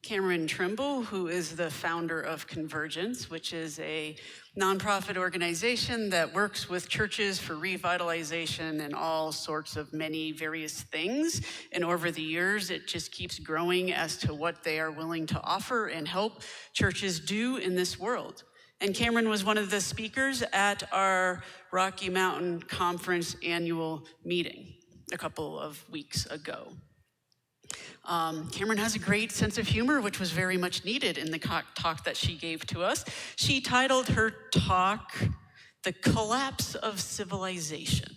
Cameron Trimble, who is the founder of Convergence, which is a nonprofit organization that works with churches for revitalization and all sorts of many various things. And over the years, it just keeps growing as to what they are willing to offer and help churches do in this world. And Cameron was one of the speakers at our Rocky Mountain Conference annual meeting a couple of weeks ago. Cameron has a great sense of humor, which was very much needed in the talk that she gave to us. She titled her talk, "The Collapse of Civilization."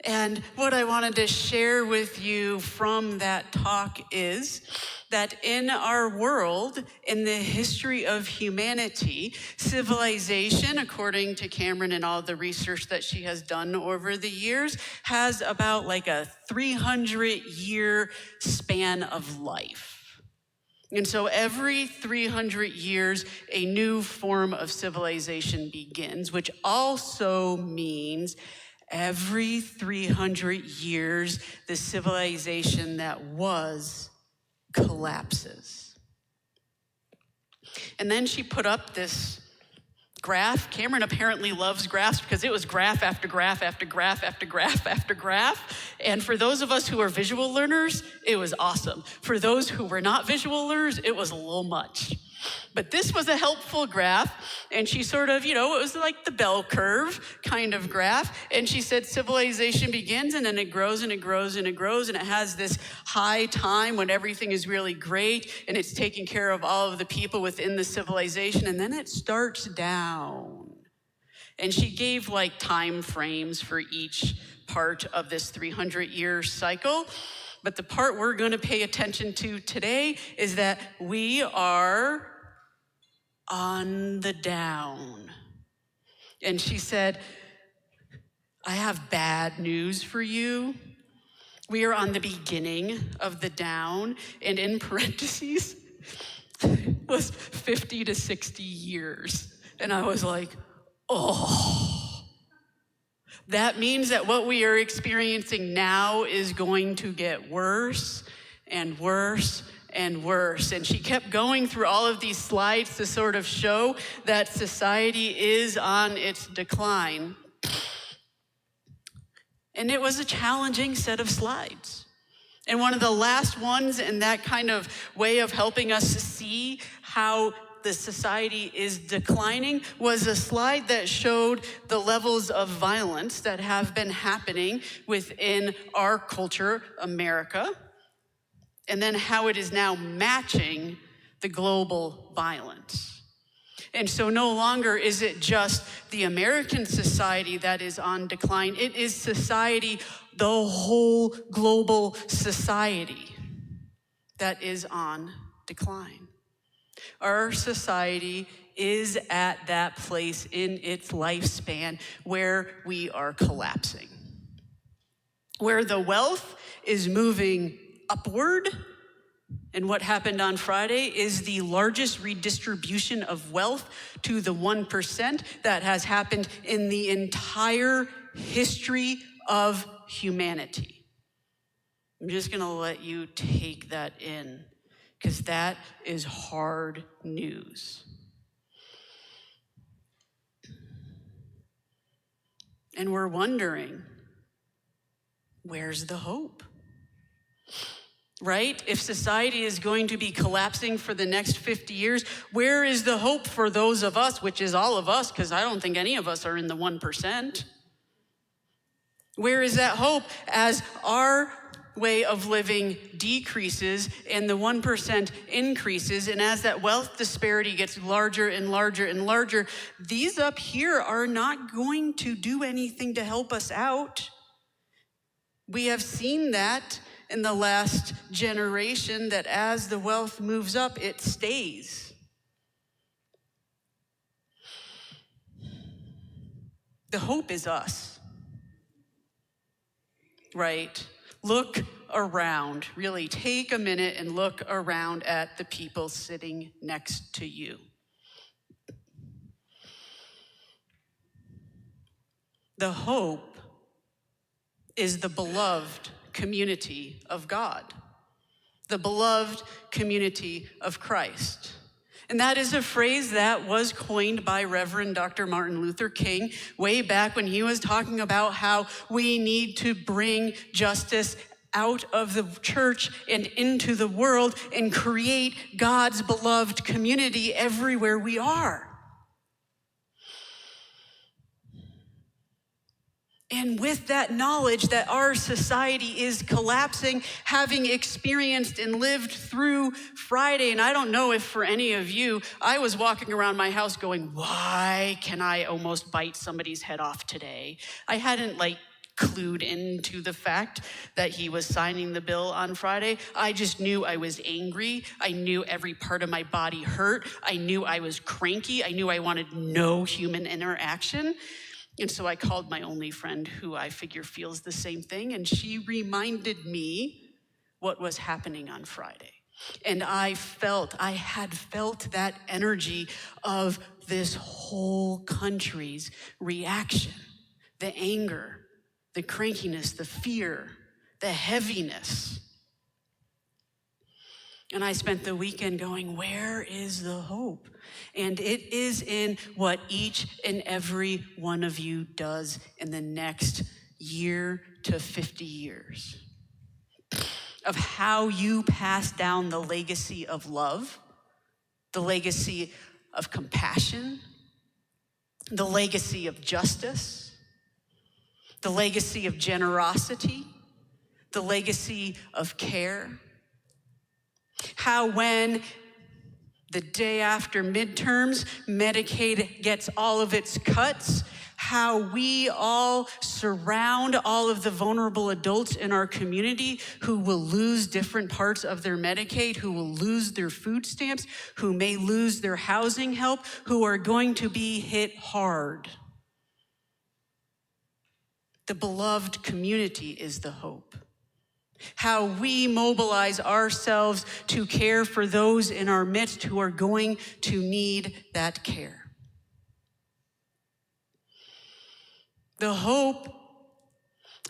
And what I wanted to share with you from that talk is that in our world, in the history of humanity, civilization, according to Cameron and all the research that she has done over the years, has about like a 300-year span of life. And so every 300 years, a new form of civilization begins, which also means every 300 years, the civilization that was collapses. And then she put up this graph. Cameron apparently loves graphs because it was graph after graph after graph after graph after graph. And for those of us who are visual learners, it was awesome. For those who were not visual learners, it was a little much. But this was a helpful graph, and she sort of, it was like the bell curve kind of graph, and she said civilization begins, and then it grows, and it grows, and it grows, and it has this high time when everything is really great, and it's taking care of all of the people within the civilization, and then it starts down. And she gave like time frames for each part of this 300-year cycle. But the part we're going to pay attention to today is that we are on the down. And she said, I have bad news for you. We are on the beginning of the down, and in parentheses was 50 to 60 years. And I was like, oh. That means that what we are experiencing now is going to get worse and worse and worse. And she kept going through all of these slides to sort of show that society is on its decline. And it was a challenging set of slides. And one of the last ones in that kind of way of helping us see how the society is declining was a slide that showed the levels of violence that have been happening within our culture, America, and then how it is now matching the global violence. And so no longer is it just the American society that is on decline, it is society, the whole global society that is on decline. Our society is at that place in its lifespan where we are collapsing, where the wealth is moving upward. And what happened on Friday is the largest redistribution of wealth to the 1% that has happened in the entire history of humanity. I'm just going to let you take that in, because that is hard news. And we're wondering, where's the hope? Right? If society is going to be collapsing for the next 50 years, where is the hope for those of us, which is all of us, because I don't think any of us are in the 1%. Where is that hope as our way of living decreases and the 1% increases, and as that wealth disparity gets larger and larger and larger, these up here are not going to do anything to help us out. We have seen that in the last generation, that as the wealth moves up, it stays. The hope is us, right? Look around, really take a minute and look around at the people sitting next to you. The hope is the beloved community of God, the beloved community of Christ. And that is a phrase that was coined by Reverend Dr. Martin Luther King way back when he was talking about how we need to bring justice out of the church and into the world and create God's beloved community everywhere we are. And with that knowledge that our society is collapsing, having experienced and lived through Friday, and I don't know if for any of you, I was walking around my house going, why can I almost bite somebody's head off today? I hadn't clued into the fact that he was signing the bill on Friday. I just knew I was angry. I knew every part of my body hurt. I knew I was cranky. I knew I wanted no human interaction. And so I called my only friend who I figure feels the same thing, and she reminded me what was happening on Friday. And I had felt that energy of this whole country's reaction, the anger, the crankiness, the fear, the heaviness. And I spent the weekend going, where is the hope? And it is in what each and every one of you does in the next year to 50 years. Of how you pass down the legacy of love, the legacy of compassion, the legacy of justice, the legacy of generosity, the legacy of care. How when the day after midterms, Medicaid gets all of its cuts, how we all surround all of the vulnerable adults in our community who will lose different parts of their Medicaid, who will lose their food stamps, who may lose their housing help, who are going to be hit hard. The beloved community is the hope. How we mobilize ourselves to care for those in our midst who are going to need that care. The hope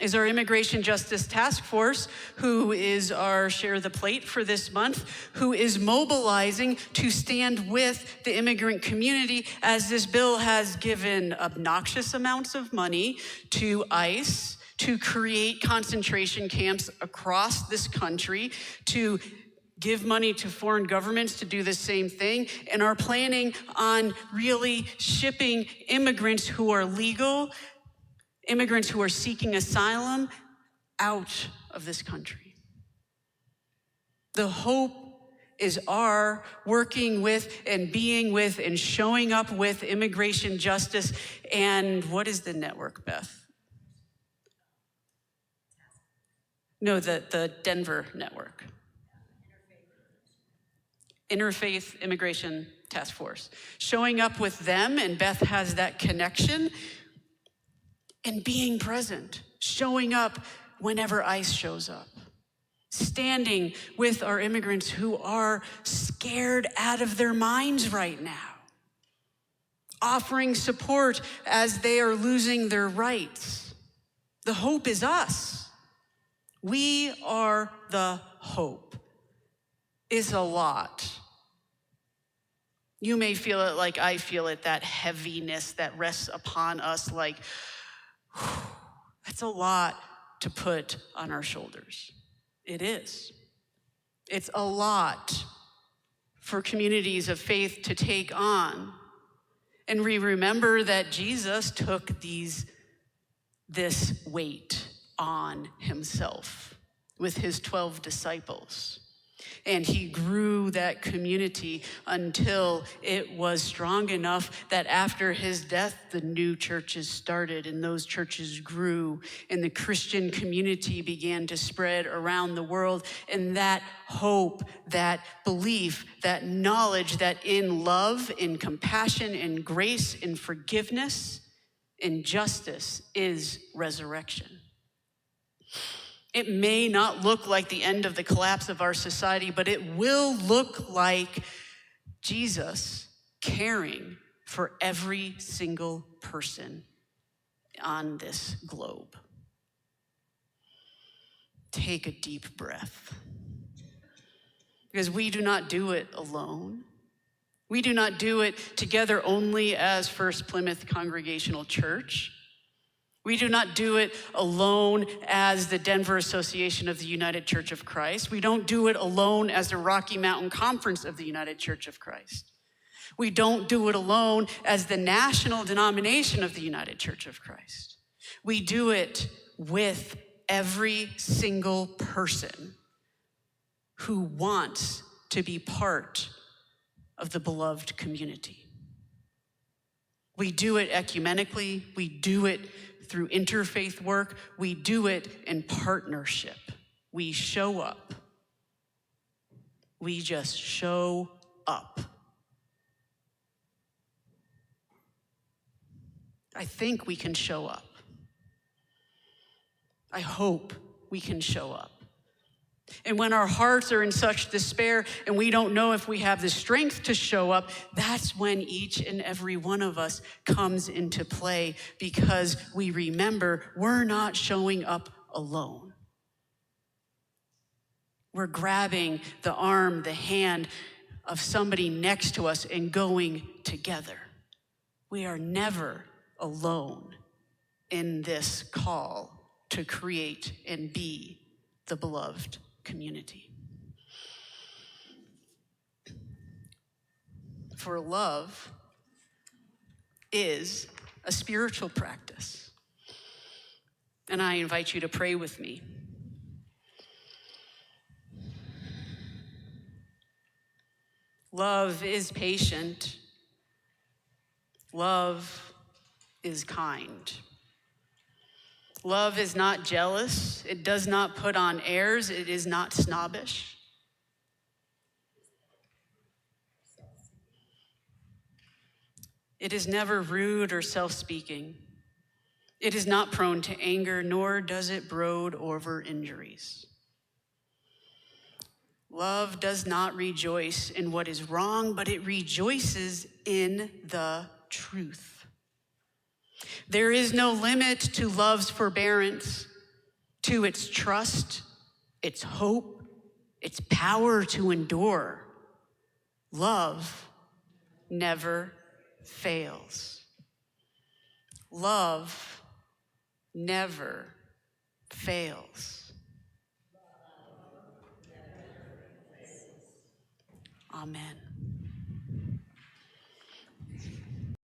is our Immigration Justice Task Force, who is our Share the Plate for this month, who is mobilizing to stand with the immigrant community as this bill has given obnoxious amounts of money to ICE to create concentration camps across this country, to give money to foreign governments to do the same thing, and are planning on really shipping immigrants who are legal, immigrants who are seeking asylum, out of this country. The hope is our working with and being with and showing up with immigration justice. And what is the network, Beth? No, the Denver network. Interfaith Immigration Task Force. Showing up with them, and Beth has that connection, and being present. Showing up whenever ICE shows up. Standing with our immigrants who are scared out of their minds right now. Offering support as they are losing their rights. The hope is us. We are the hope. It's a lot. You may feel it like I feel it, that heaviness that rests upon us like, that's a lot to put on our shoulders. It is. It's a lot for communities of faith to take on. And we remember that Jesus took this weight on himself with his 12 disciples. And he grew that community until it was strong enough that after his death, the new churches started, and those churches grew, and the Christian community began to spread around the world. And that hope, that belief, that knowledge that in love, in compassion, in grace, in forgiveness, in justice is resurrection. It may not look like the end of the collapse of our society, but it will look like Jesus caring for every single person on this globe. take a deep breath. Because we do not do it alone. We do not do it together only as First Plymouth Congregational Church. We do not do it alone as the Denver Association of the United Church of Christ. We don't do it alone as the Rocky Mountain Conference of the United Church of Christ. We don't do it alone as the national denomination of the United Church of Christ. We do it with every single person who wants to be part of the beloved community. We do it ecumenically. We do it through interfaith work. We do it in partnership. We show up. We just show up. I think we can show up. I hope we can show up. And when our hearts are in such despair and we don't know if we have the strength to show up, that's when each and every one of us comes into play, because we remember we're not showing up alone. We're grabbing the arm, the hand of somebody next to us and going together. We are never alone in this call to create and be the beloved community. For love is a spiritual practice. And I invite you to pray with me. Love is patient. Love is kind. Love is not jealous. It does not put on airs. It is not snobbish. It is never rude or self-speaking. It is not prone to anger, nor does it brood over injuries. Love does not rejoice in what is wrong, but it rejoices in the truth. There is no limit to love's forbearance, to its trust, its hope, its power to endure. Love never fails. Love never fails. Amen.